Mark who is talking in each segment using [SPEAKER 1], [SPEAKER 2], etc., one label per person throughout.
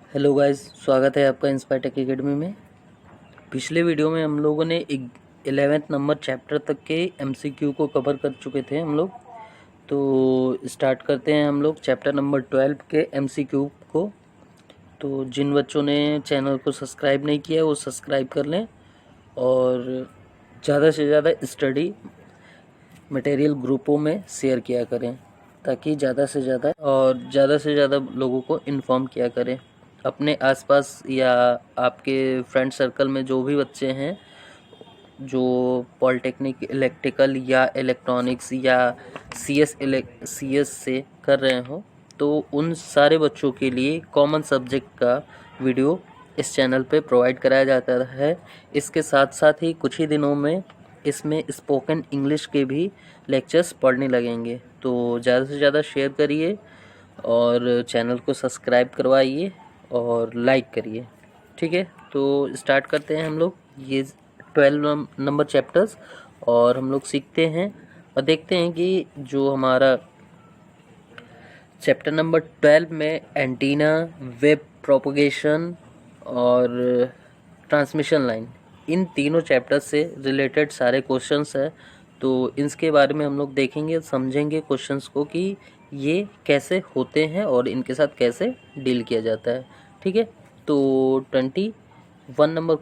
[SPEAKER 1] Hello guys, स्वागत है आपका इंस्पायर टेक एकेडमी में। पिछले वीडियो में हम लोगों ने 11th नंबर चैप्टर तक के एमसीक्यू को कवर कर चुके थे हम लोग। तो स्टार्ट करते हैं हम लोग चैप्टर नंबर 12 के एमसीक्यू को। तो जिन बच्चों ने चैनल को सब्सक्राइब नहीं किया वो सब्सक्राइब कर लें और ज़्यादा से ज़्यादा स्टडी मटेरियल ग्रुपों में शेयर किया करें ताकि ज़्यादा से ज़्यादा लोगों को इन्फॉर्म किया करें। अपने आसपास या आपके फ्रेंड सर्कल में जो भी बच्चे हैं जो पॉलिटेक्निक इलेक्ट्रिकल या इलेक्ट्रॉनिक्स या सीएस से कर रहे हो तो उन सारे बच्चों के लिए कॉमन सब्जेक्ट का वीडियो इस चैनल पे प्रोवाइड कराया जाता है। इसके साथ साथ ही कुछ ही दिनों में इसमें स्पोकन इंग्लिश के भी लेक्चर्स पढ़ने लगेंगे। तो ज़्यादा से ज़्यादा शेयर करिए और चैनल को सब्सक्राइब करवाइए और लाइक करिए। ठीक है, तो स्टार्ट करते हैं हम लोग ये 12 नंबर चैप्टर्स और हम लोग सीखते हैं और देखते हैं कि जो हमारा चैप्टर नंबर 12 में एंटीना, वेब प्रोपगेशन और ट्रांसमिशन लाइन, इन तीनों चैप्टर से रिलेटेड सारे क्वेश्चंस है। तो इसके बारे में हम लोग देखेंगे, समझेंगे क्वेश्चंस को कि ये कैसे होते हैं और इनके साथ कैसे डील किया जाता है। ठीक है, तो 121 नंबर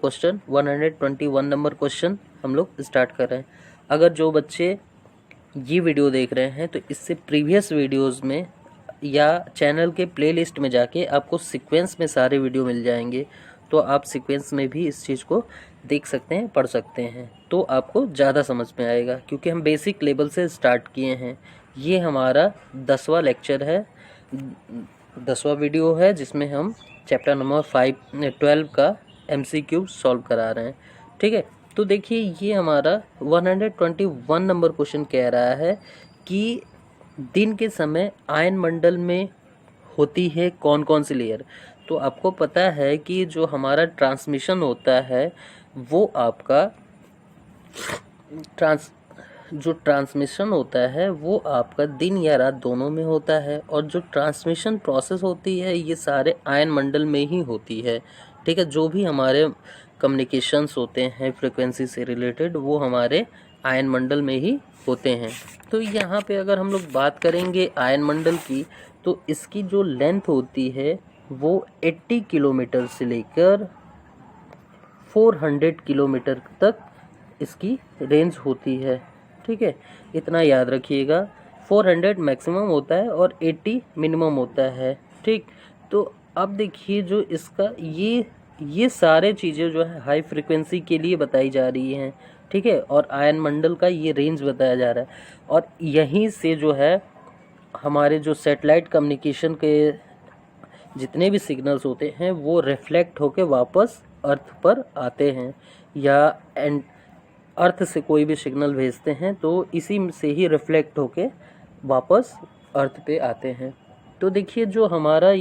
[SPEAKER 1] क्वेश्चन हम लोग स्टार्ट कर रहे हैं। अगर जो बच्चे ये वीडियो देख रहे हैं तो इससे प्रीवियस वीडियोस में या चैनल के प्लेलिस्ट में जाके आपको सीक्वेंस में सारे वीडियो मिल जाएंगे। तो आप सीक्वेंस में भी इस चीज़ को देख सकते हैं, पढ़ सकते हैं, तो आपको ज़्यादा समझ में आएगा क्योंकि हम बेसिक लेवल से स्टार्ट किए हैं। ये हमारा 10वां लेक्चर है, 10वां वीडियो है जिसमें हम चैप्टर नंबर 12 का एमसीक्यू सॉल्व करा रहे हैं। ठीक है, तो देखिए ये हमारा 121 नंबर क्वेश्चन कह रहा है कि दिन के समय आयन मंडल में होती है कौन कौन सी लेयर। तो आपको पता है कि जो हमारा ट्रांसमिशन होता है वो आपका ट्रांसमिशन होता है वो आपका दिन या रात दोनों में होता है और जो ट्रांसमिशन प्रोसेस होती है ये सारे आयन मंडल में ही होती है। ठीक है, जो भी हमारे कम्युनिकेशंस होते हैं फ्रिक्वेंसी से रिलेटेड वो हमारे आयन मंडल में ही होते हैं। तो यहाँ पे अगर हम लोग बात करेंगे आयन मंडल की तो इसकी जो लेंथ होती है वो 80 किलोमीटर से लेकर 400 किलोमीटर तक इसकी रेंज होती है। ठीक है, इतना याद रखिएगा, 400 मैक्सिमम होता है और 80 मिनिमम होता है। ठीक, तो अब देखिए जो इसका ये सारे चीज़ें जो है हाई फ्रिक्वेंसी के लिए बताई जा रही हैं। ठीक है, और आयन मंडल का ये रेंज बताया जा रहा है और यहीं से जो है हमारे जो सैटेलाइट कम्युनिकेशन के जितने भी सिग्नल्स होते हैं वो रिफ्लेक्ट होके वापस अर्थ पर आते हैं या अर्थ से कोई भी सिग्नल भेजते हैं तो इसी से ही रिफ्लेक्ट होके वापस अर्थ पे आते हैं। तो देखिए जो हमारा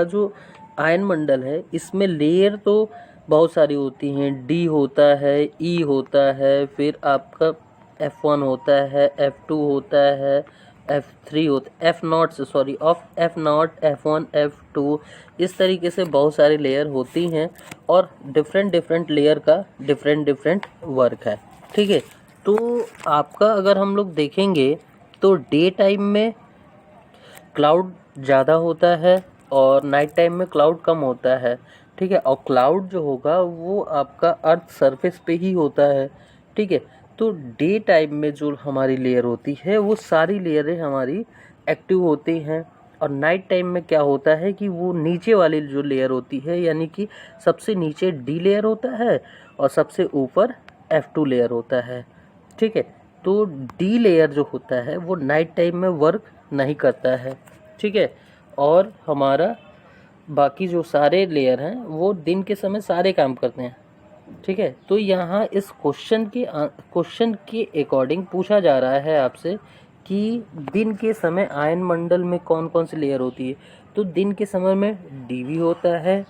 [SPEAKER 1] जो आयन मंडल है इसमें लेयर तो बहुत सारी होती हैं। डी होता है, ई होता है, फिर आपका F1 होता है, F2 होता है, F3 होता, F0, F1, F2, इस तरीके से बहुत सारी लेयर होती हैं और डिफरेंट लेयर का डिफरेंट वर्क है। ठीक है, तो आपका अगर हम लोग देखेंगे तो डे टाइम में क्लाउड ज़्यादा होता है और नाइट टाइम में क्लाउड कम होता है। ठीक है, और क्लाउड जो होगा वो आपका अर्थ सरफेस पे ही होता है। ठीक है, तो डे टाइम में जो हमारी लेयर होती है वो सारी लेयरें हमारी एक्टिव होती हैं और नाइट टाइम में क्या होता है कि वो नीचे वाली जो लेयर होती है यानी कि सबसे नीचे डी लेयर होता है और सबसे ऊपर F2 लेयर होता है। ठीक है, तो डी लेयर जो होता है वो नाइट टाइम में वर्क नहीं करता है। ठीक है, और हमारा बाकी जो सारे लेयर हैं वो दिन के समय सारे काम करते हैं। ठीक है, तो यहाँ इस क्वेश्चन के अकॉर्डिंग पूछा जा रहा है आपसे कि दिन के समय आयन मंडल में कौन कौन सी लेयर होती है। तो दिन के समय में डी भी होता है,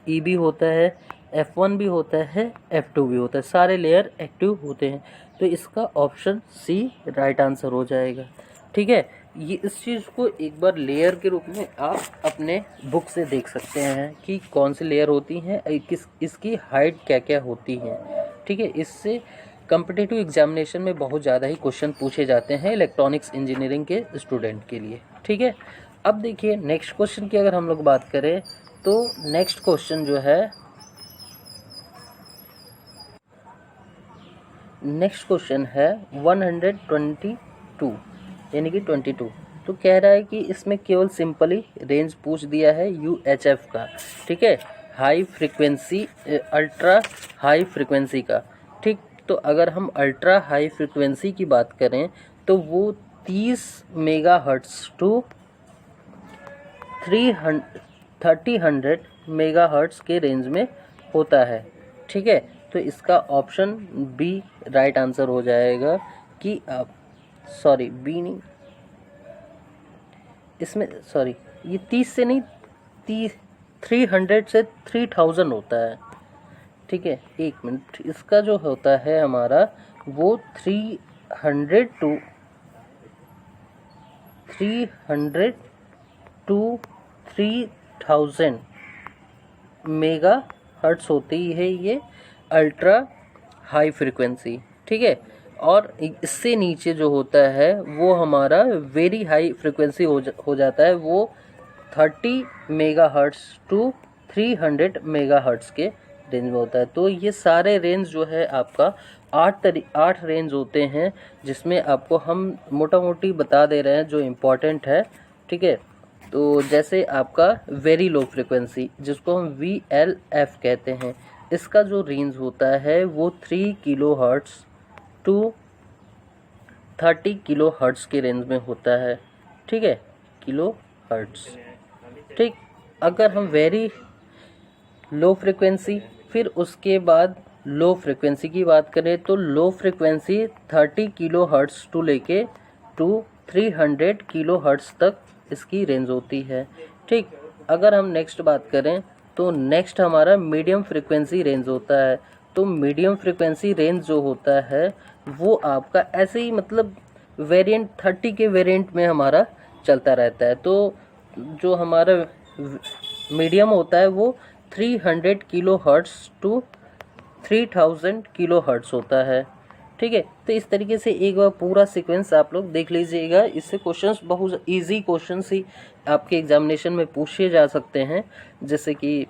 [SPEAKER 1] ई भी होता है, F1 भी होता है, F2 भी होता है, सारे लेयर एक्टिव होते हैं। तो इसका ऑप्शन सी राइट आंसर हो जाएगा। ठीक है, ये इस चीज़ को एक बार लेयर के रूप में आप अपने बुक से देख सकते हैं कि कौन सी लेयर होती हैं, इसकी हाइट क्या क्या होती है। ठीक है, इससे कॉम्पिटिटिव एग्जामिनेशन में बहुत ज़्यादा ही क्वेश्चन पूछे जाते हैं इलेक्ट्रॉनिक्स इंजीनियरिंग के स्टूडेंट के लिए। ठीक है, अब देखिए नेक्स्ट क्वेश्चन की अगर हम लोग बात करें तो नेक्स्ट क्वेश्चन जो है, नेक्स्ट क्वेश्चन है 122 यानी कि 22। तो कह रहा है कि इसमें केवल सिंपली रेंज पूछ दिया है UHF का। ठीक है, high frequency, ultra high frequency का। ठीक, तो अगर हम अल्ट्रा हाई फ्रीक्वेंसी की बात करें तो वो 30 मेगाहर्ट्ज़ टू 300 मेगाहर्ट्ज़ के रेंज में होता है। ठीक है, तो इसका ऑप्शन बी राइट आंसर हो जाएगा कि आप सॉरी बी नहीं, इसमें सॉरी ये 30 से नहीं 300 से 3000 होता है। ठीक है, एक मिनट, इसका जो होता है हमारा वो 300 टू 3000 मेगा हर्ट्स होती है ये अल्ट्रा हाई फ्रीक्वेंसी। ठीक है, और इससे नीचे जो होता है वो हमारा वेरी हाई फ्रीक्वेंसी हो जाता है, वो 30 मेगाहर्ट्ज़ टू 300 मेगाहर्ट्ज़ के रेंज में होता है। तो ये सारे रेंज जो है आपका 8 रेंज होते हैं, जिसमें आपको हम मोटा मोटी बता दे रहे हैं जो इम्पोर्टेंट है। ठीक है, तो जैसे आपका वेरी लो फ्रीक्वेंसी जिसको हम VLF कहते हैं, इसका जो रेंज होता है वो 3 kilohertz to 30 kilohertz के रेंज में होता है। ठीक है, किलो हर्ट्ज़। ठीक, अगर हम वेरी लो फ्रीक्वेंसी फिर उसके बाद लो फ्रीक्वेंसी की बात करें तो low frequency 30 kilohertz to लेके 300 किलो हर्ट्ज़ तक इसकी रेंज होती है। ठीक, अगर हम नेक्स्ट बात करें तो नेक्स्ट हमारा मीडियम फ्रीक्वेंसी रेंज होता है। तो मीडियम फ्रीक्वेंसी रेंज जो होता है वो आपका ऐसे ही मतलब वेरिएंट 30 के वेरिएंट में हमारा चलता रहता है। तो जो हमारा मीडियम होता है वो 300 kilohertz to 3000 kilohertz होता है। ठीक है, तो इस तरीके से एक बार पूरा सीक्वेंस आप लोग देख लीजिएगा। इससे क्वेश्चंस बहुत इजी क्वेश्चंस ही आपके एग्जामिनेशन में पूछे जा सकते हैं, जैसे कि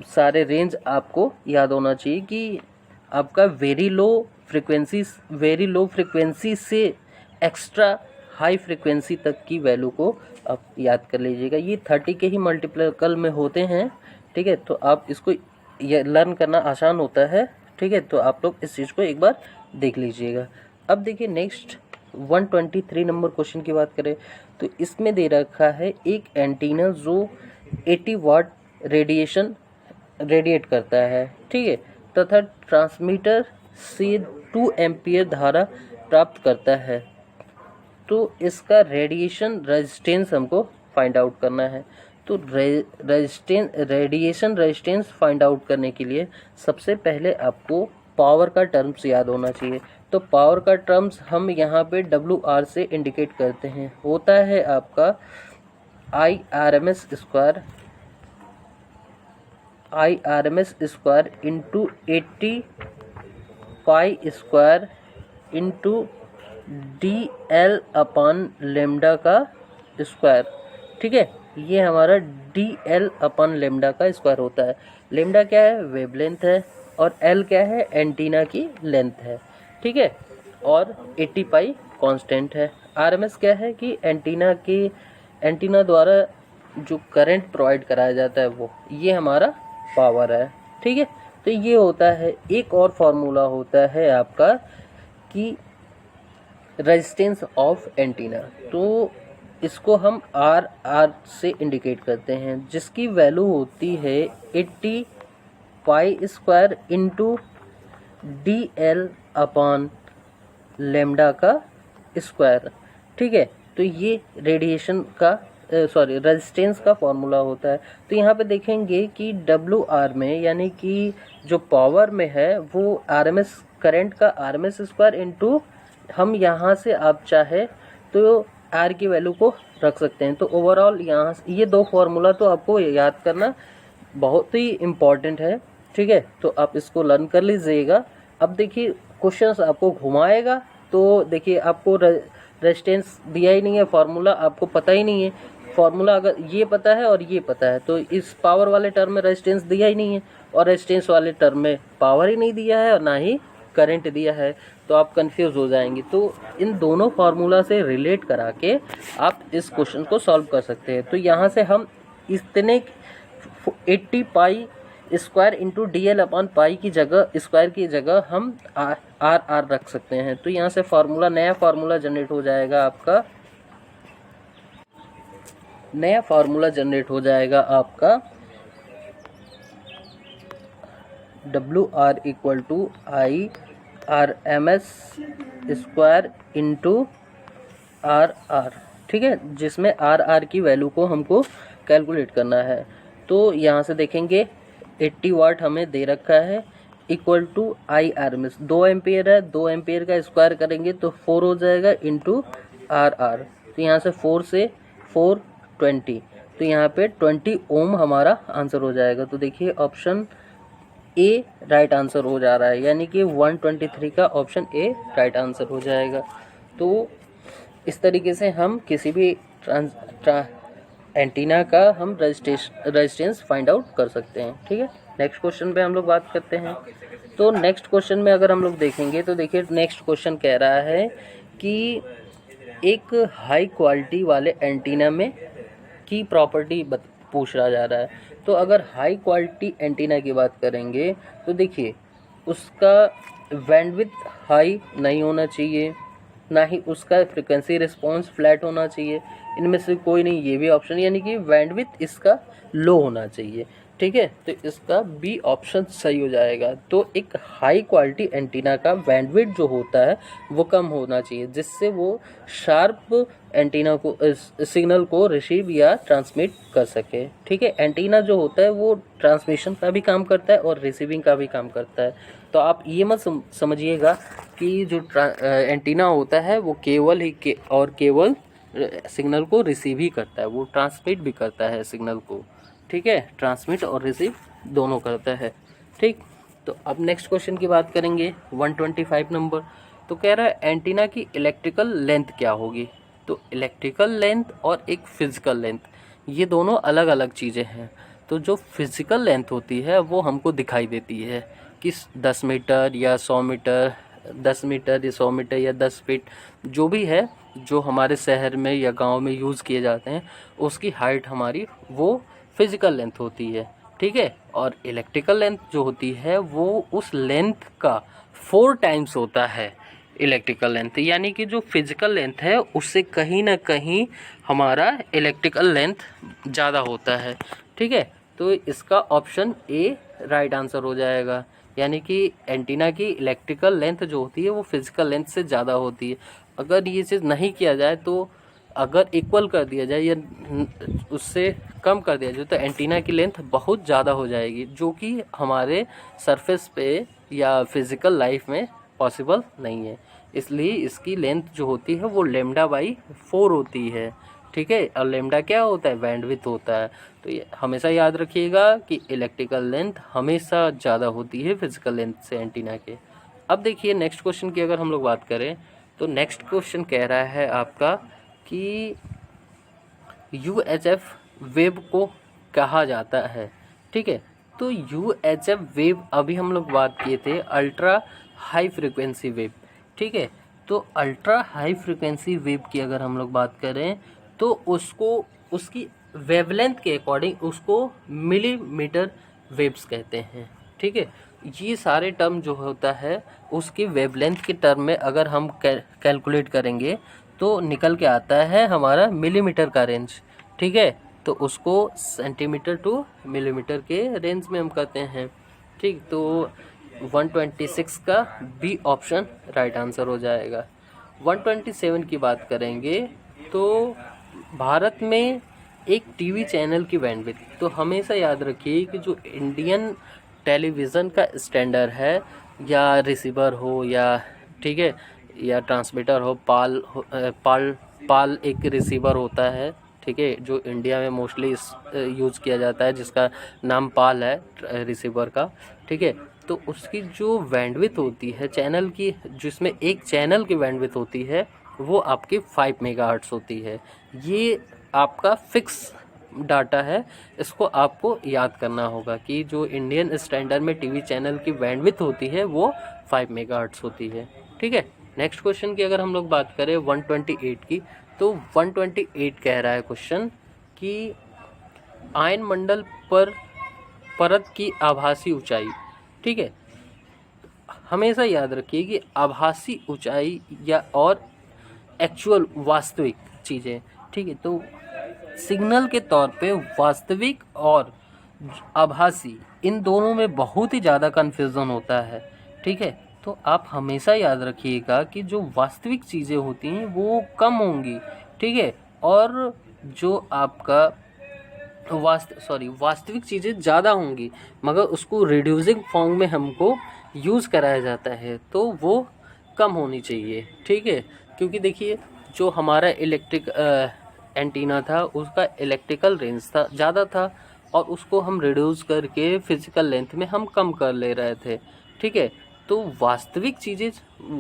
[SPEAKER 1] सारे रेंज आपको याद होना चाहिए कि आपका वेरी लो फ्रीक्वेंसी से एक्स्ट्रा हाई फ्रीक्वेंसी तक की वैल्यू को आप याद कर लीजिएगा। ये 30 के ही मल्टीपल में होते हैं। ठीक है, तो आप इसको ये लर्न करना आसान होता है। ठीक है, तो आप लोग इस चीज़ को एक बार देख लीजिएगा। अब देखिए नेक्स्ट 123 नंबर क्वेश्चन की बात करें तो इसमें दे रखा है एक एंटीना जो 80 वाट रेडिएशन रेडिएट करता है। ठीक है, तथा ट्रांसमीटर से 2 एम्पियर धारा प्राप्त करता है। तो इसका रेडिएशन रेजिस्टेंस हमको फाइंड आउट करना है। तो रेडिएशन रेजिस्टेंस फाइंड आउट करने के लिए सबसे पहले आपको पावर का टर्म्स याद होना चाहिए। तो पावर का टर्म्स हम यहाँ पे WR से इंडिकेट करते हैं, होता है आपका IRMS square into 80 pi square into DL upon lambda का स्क्वायर। ठीक है, ये हमारा DL अपॉन लेमडा का स्क्वायर होता है। लेमडा क्या है? वेवलेंथ है, और L क्या है? एंटीना की लेंथ है। ठीक है, और 80 पाई कांस्टेंट है। RMS क्या है कि एंटीना द्वारा जो करंट प्रोवाइड कराया जाता है वो, ये हमारा पावर है। ठीक है, तो ये होता है। एक और फार्मूला होता है आपका कि रेजिस्टेंस ऑफ एंटीना, तो इसको हम RR से इंडिकेट करते हैं, जिसकी वैल्यू होती है 80 pi square into DL upon lambda का स्क्वायर। ठीक है, तो ये रेडिएशन का रेजिस्टेंस का फॉर्मूला होता है। तो यहाँ पे देखेंगे कि WR में यानी कि जो पावर में है वो RMS करंट का RMS स्क्वायर इंटू, हम यहाँ से आप चाहे तो आर की वैल्यू को रख सकते हैं। तो ओवरऑल यहाँ ये दो फार्मूला तो आपको याद करना बहुत ही इम्पॉर्टेंट है, ठीक है। तो आप इसको लर्न कर लीजिएगा। अब देखिए क्वेश्चंस आपको घुमाएगा, तो देखिए आपको रेजिस्टेंस दिया ही नहीं है, फार्मूला आपको पता ही नहीं है। फार्मूला अगर ये पता है और ये पता है, तो इस पावर वाले टर्म में रेजिस्टेंस दिया ही नहीं है, और रेजिस्टेंस वाले टर्म में पावर ही नहीं दिया है और ना ही करंट दिया है, तो आप कंफ्यूज हो जाएंगे। तो इन दोनों फार्मूला से रिलेट करा के आप इस क्वेश्चन को सॉल्व कर सकते हैं। तो यहाँ से हम इतने 80 pi square into DL upon pi की जगह, स्क्वायर की जगह हम आर रख सकते हैं। तो यहाँ से फार्मूला, नया फार्मूला जनरेट हो जाएगा आपका, नया फार्मूला जनरेट हो जाएगा आपका WR equal to I RMS square into RR, ठीक है, जिसमें RR की वैल्यू को हमको कैलकुलेट करना है। तो यहाँ से देखेंगे 80 वाट हमें दे रखा है, इक्वल टू IRMS 2 एम्पियर है, 2 एम्पियर का स्क्वायर करेंगे तो 4 हो जाएगा इंटू RR। तो यहाँ से 4 से 4 20, तो यहाँ पे 20 ओम हमारा आंसर हो जाएगा। तो देखिए ऑप्शन ए राइट आंसर हो जा रहा है, यानी कि 123 का ऑप्शन ए राइट आंसर हो जाएगा। तो इस तरीके से हम किसी भी एंटीना का हम रेजिस्टेंस फाइंड आउट कर सकते हैं, ठीक है। नेक्स्ट क्वेश्चन पे हम लोग बात करते हैं। तो नेक्स्ट क्वेश्चन में अगर हम लोग देखेंगे तो देखिए नेक्स्ट क्वेश्चन कह रहा है कि एक हाई क्वालिटी वाले एंटीना में की प्रॉपर्टी पूछ रहा जा रहा है। तो अगर हाई क्वालिटी एंटीना की बात करेंगे तो देखिए उसका बैंडविड्थ हाई नहीं होना चाहिए, ना ही उसका फ्रिक्वेंसी रिस्पॉन्स फ्लैट होना चाहिए, इनमें से कोई नहीं, ये भी ऑप्शन, यानी कि बैंडविड्थ इसका लो होना चाहिए, ठीक है। तो इसका बी ऑप्शन सही हो जाएगा। तो एक हाई क्वालिटी एंटीना का बैंडविड्थ जो होता है वो कम होना चाहिए, जिससे वो शार्प एंटीना को सिग्नल को रिसीव या ट्रांसमिट कर सके, ठीक है। एंटीना जो होता है वो ट्रांसमिशन का भी काम करता है और रिसीविंग का भी काम करता है। तो आप ये मत समझिएगा कि जो एंटीना होता है वो केवल ही केवल सिग्नल को रिसीव ही करता है, वो ट्रांसमिट भी करता है सिग्नल को, ठीक है। ट्रांसमिट और रिसीव दोनों करता है, ठीक। तो अब नेक्स्ट क्वेश्चन की बात करेंगे 125 नंबर। तो कह रहा है एंटीना की इलेक्ट्रिकल लेंथ क्या होगी। तो इलेक्ट्रिकल लेंथ और एक फिजिकल लेंथ, ये दोनों अलग अलग चीज़ें हैं। तो जो फिजिकल लेंथ होती है वो हमको दिखाई देती है कि 10 मीटर या 100 मीटर, 10 मीटर या 100 मीटर या 10 फीट, जो भी है, जो हमारे शहर में या गांव में यूज़ किए जाते हैं, उसकी हाइट हमारी वो फिजिकल लेंथ होती है, ठीक है। और इलेक्ट्रिकल लेंथ जो होती है वो उस लेंथ का 4 टाइम्स होता है इलेक्ट्रिकल लेंथ, यानी कि जो फिजिकल लेंथ है उससे कहीं ना कहीं हमारा इलेक्ट्रिकल लेंथ ज़्यादा होता है, ठीक है। तो इसका ऑप्शन ए राइट आंसर हो जाएगा, यानी कि एंटीना की इलेक्ट्रिकल लेंथ जो होती है वो फिजिकल लेंथ से ज़्यादा होती है। अगर ये चीज़ नहीं किया जाए, तो अगर इक्वल कर दिया जाए या उससे कम कर दिया जाए, तो एंटीना की लेंथ बहुत ज़्यादा हो जाएगी, जो कि हमारे सरफेस पे या फिज़िकल लाइफ में पॉसिबल नहीं है। इसलिए इसकी लेंथ जो होती है वो λ/4 होती है, ठीक है। और लेमडा क्या होता है, बैंडविड्थ होता है। तो ये हमेशा याद रखिएगा कि इलेक्ट्रिकल लेंथ हमेशा ज़्यादा होती है फिजिकल लेंथ से एंटीना के। अब देखिए नेक्स्ट क्वेश्चन की अगर हम लोग बात करें तो नेक्स्ट क्वेश्चन कह रहा है आपका कि UHF वेव को कहा जाता है, ठीक है। तो UHF वेव अभी हम लोग बात किए थे अल्ट्रा हाई फ्रिक्वेंसी वेव, ठीक है। तो अल्ट्रा हाई फ्रिक्वेंसी वेव की अगर हम लोग बात करें तो उसको उसकी वेवलेंथ के अकॉर्डिंग उसको मिलीमीटर वेव्स कहते हैं, ठीक है। ये सारे टर्म जो होता है उसकी वेवलेंथ के टर्म में अगर हम कैलकुलेट करेंगे तो निकल के आता है हमारा मिलीमीटर का रेंज, ठीक है। तो उसको सेंटीमीटर टू मिलीमीटर के रेंज में हम कहते हैं, ठीक। तो 126 का बी ऑप्शन राइट आंसर हो जाएगा। 127 की बात करेंगे तो भारत में एक टीवी चैनल की बैंडविड्थ, तो हमेशा याद रखिए कि जो इंडियन टेलीविज़न का स्टैंडर्ड है, या रिसीवर हो या, ठीक है, या ट्रांसमीटर हो, पाल पाल एक रिसीवर होता है, ठीक है, जो इंडिया में मोस्टली यूज़ किया जाता है, जिसका नाम पाल है रिसीवर का, ठीक है। तो उसकी जो बैंडविड्थ होती है चैनल की, जिसमें एक चैनल की बैंडविड्थ होती है वो आपकी 5 मेगाहर्ट्ज़ होती है। ये आपका फिक्स डाटा है, इसको आपको याद करना होगा कि जो इंडियन स्टैंडर्ड में टीवी चैनल की बैंडविड्थ होती है वो 5 मेगाहर्ट्ज़ होती है, ठीक है। नेक्स्ट क्वेश्चन की अगर हम लोग बात करें 128 की, तो 128 कह रहा है क्वेश्चन कि आयन मंडल पर परत की आभासी ऊंचाई, ठीक है। हमेशा याद रखिए कि आभासी ऊंचाई या और एक्चुअल वास्तविक चीज़ें, ठीक है। तो सिग्नल के तौर पे वास्तविक और आभासी, इन दोनों में बहुत ही ज़्यादा कन्फ्यूज़न होता है, ठीक है। तो आप हमेशा याद रखिएगा कि जो वास्तविक चीज़ें होती हैं वो कम होंगी, ठीक है, और जो आपका वास्तविक चीज़ें ज़्यादा होंगी, मगर उसको रिड्यूसिंग फॉर्म में हमको यूज़ कराया जाता है तो वो कम होनी चाहिए, ठीक है। क्योंकि देखिए जो हमारा इलेक्ट्रिक एंटीना था उसका इलेक्ट्रिकल रेंज था ज़्यादा था, और उसको हम रिड्यूस करके फिजिकल लेंथ में हम कम कर ले रहे थे, ठीक है। तो वास्तविक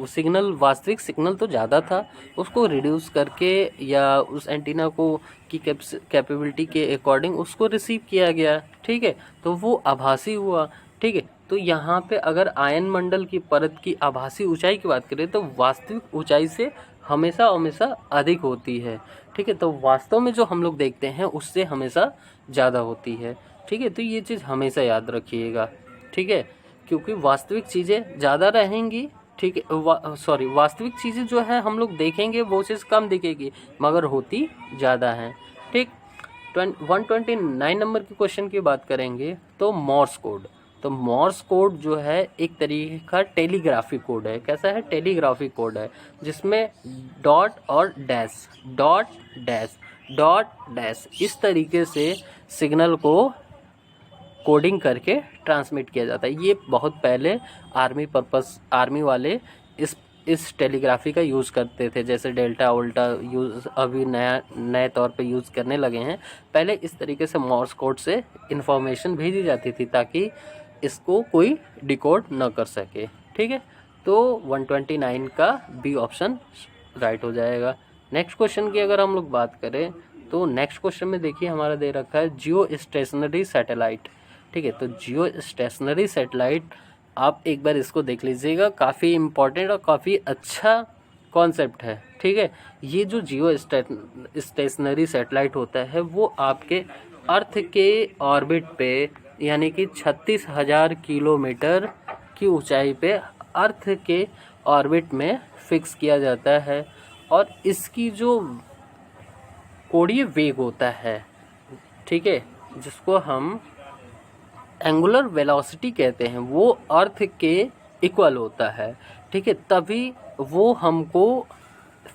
[SPEAKER 1] सिग्नल तो ज़्यादा था, उसको रिड्यूस करके या उस एंटीना को की कैपेबिलिटी के अकॉर्डिंग उसको रिसीव किया गया, ठीक है। तो वो आभासी हुआ, ठीक है। तो यहाँ पे अगर आयन मंडल की परत की आभासी ऊंचाई की बात करें तो वास्तविक ऊंचाई से हमेशा अधिक होती है, ठीक है। तो वास्तव में जो हम लोग देखते हैं उससे हमेशा ज़्यादा होती है, ठीक है। तो ये चीज़ हमेशा याद रखिएगा, ठीक है, क्योंकि वास्तविक चीज़ें ज़्यादा रहेंगी, ठीक है। वास्तविक चीज़ें जो है हम लोग देखेंगे वो चीज़ कम दिखेगी मगर होती ज़्यादा हैं, ठीक। 129 नंबर के क्वेश्चन की बात करेंगे तो मॉर्स कोड। तो मॉर्स कोड जो है एक तरीके का टेलीग्राफी कोड है। कैसा है? टेलीग्राफी कोड है, जिसमें डॉट और dash, dot dash, dot dash, इस तरीके से सिग्नल को कोडिंग करके ट्रांसमिट किया जाता है। ये बहुत पहले आर्मी वाले इस टेलीग्राफी का यूज़ करते थे, जैसे डेल्टा उल्टा यूज़ अभी नए तौर पे यूज़ करने लगे हैं। पहले इस तरीके से मॉर्स कोड से इन्फॉर्मेशन भेजी जाती थी ताकि इसको कोई डिकोड न कर सके, ठीक है। तो 129 का बी ऑप्शन राइट हो जाएगा। नेक्स्ट क्वेश्चन की अगर हम लोग बात करें तो नेक्स्ट क्वेश्चन में देखिए हमारा दे रखा है जियो स्टेशनरी सैटेलाइट, ठीक है। तो जियो स्टेशनरी सैटेलाइट आप एक बार इसको देख लीजिएगा, काफ़ी इम्पोर्टेंट और काफ़ी अच्छा कॉन्सेप्ट है, ठीक है। ये जो जियो स्टेशनरी सैटेलाइट होता है वो आपके अर्थ के ऑर्बिट पे, यानी कि 36,000 किलोमीटर की ऊंचाई पे अर्थ के ऑर्बिट में फिक्स किया जाता है, और इसकी जो कोणीय वेग होता है, ठीक है, जिसको हम एंगुलर वेलोसिटी कहते हैं, वो अर्थ के इक्वल होता है, ठीक है। तभी वो हमको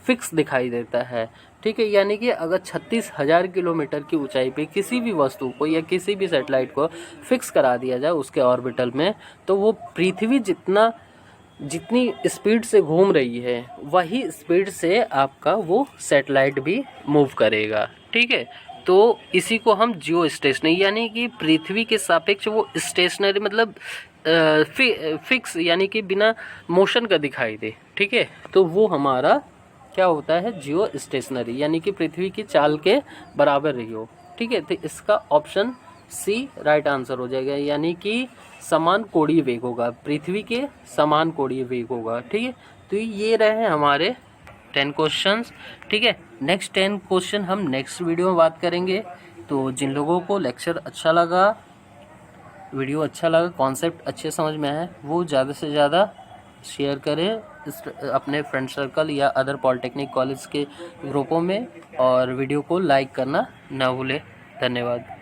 [SPEAKER 1] फिक्स दिखाई देता है, ठीक है। यानी कि अगर 36,000 किलोमीटर की ऊंचाई पे किसी भी वस्तु को या किसी भी सैटेलाइट को फिक्स करा दिया जाए उसके ऑर्बिटल में, तो वो पृथ्वी जितनी स्पीड से घूम रही है वही स्पीड से आपका वो सैटेलाइट भी मूव करेगा, ठीक है। तो इसी को हम जियो स्टेशनरी, यानी कि पृथ्वी के सापेक्ष वो स्टेशनरी मतलब फिक्स, यानी कि बिना मोशन का दिखाई दे, ठीक है। तो वो हमारा क्या होता है? जियो स्टेशनरी, यानी कि पृथ्वी की चाल के बराबर रही हो, ठीक है। तो इसका ऑप्शन सी राइट आंसर हो जाएगा, यानी कि समान कोणीय वेग होगा, पृथ्वी के समान कोणीय वेग होगा, ठीक है। तो ये रहे हमारे 10 क्वेश्चंस, ठीक है। नेक्स्ट 10 क्वेश्चन हम नेक्स्ट वीडियो में बात करेंगे। तो जिन लोगों को लेक्चर अच्छा लगा, वीडियो अच्छा लगा, कॉन्सेप्ट अच्छे समझ में आए, वो ज़्यादा से ज़्यादा शेयर करें अपने फ्रेंड सर्कल या अदर पॉलिटेक्निक कॉलेज के ग्रुपों में, और वीडियो को लाइक करना ना भूलें। धन्यवाद।